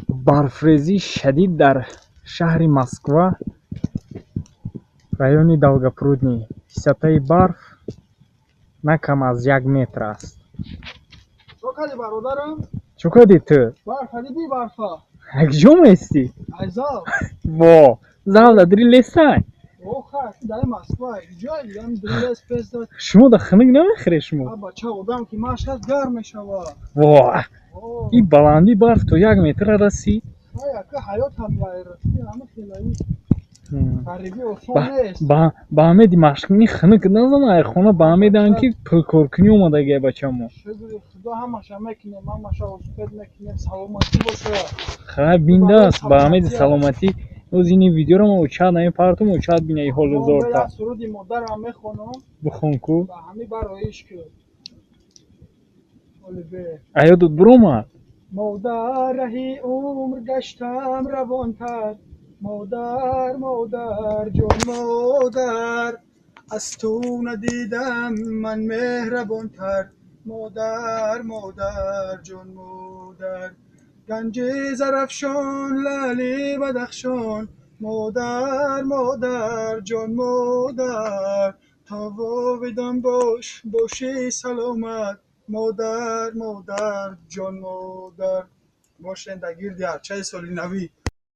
барфрезии шадид дар шаҳри Москва, раёни Долгопрудный. Висотаи барф на кам аз 1 метр аст. Чо кади бародарам? Чӣ кардӣ ту? Барф хадиди барфа? Якҷом ҳастӣ? Айзал. Во, зала дрилесай. Оха, дай Москва. Ҷой дам дрилес песта. Шумо да хунук намехӯред шумо? А бача одам ки машад гарм мешава. Во, ин баландии барф то 1 метр расид. Ай, ака ҳаёт ҳам яйрасти, ҳама хелаи. Гарибӣ осон нест. Ба ҳамеди машқини хунук назана, хона ба ҳамедан ки пулкоркунӣ омадаги бачамо. Шугри худо ҳамаша мекунем, ҳамаша успед мекунем, саломатӣ боша. Хай биндаст ба ҳамеди саломатӣ. Оз ини видеоро мо учад намепартум, учад бина и ҳолу зорта. Мо суруди модарам мехонам. Бухон ку. Ба ҳами бароиш ку. Олибе. Аёдот биромад? модар раҳи умр гаштам равонтар. модар модар ҷон модар, аз ту надидам ман меҳрабонтар. модар модар ҷон модар، گنج زرافشان لعل بدخشان، مادر مادر جان مادر، تا بدان باش باشی سلامت، مادر مادر جان مادر. باشین در گرد هرچه سال نوی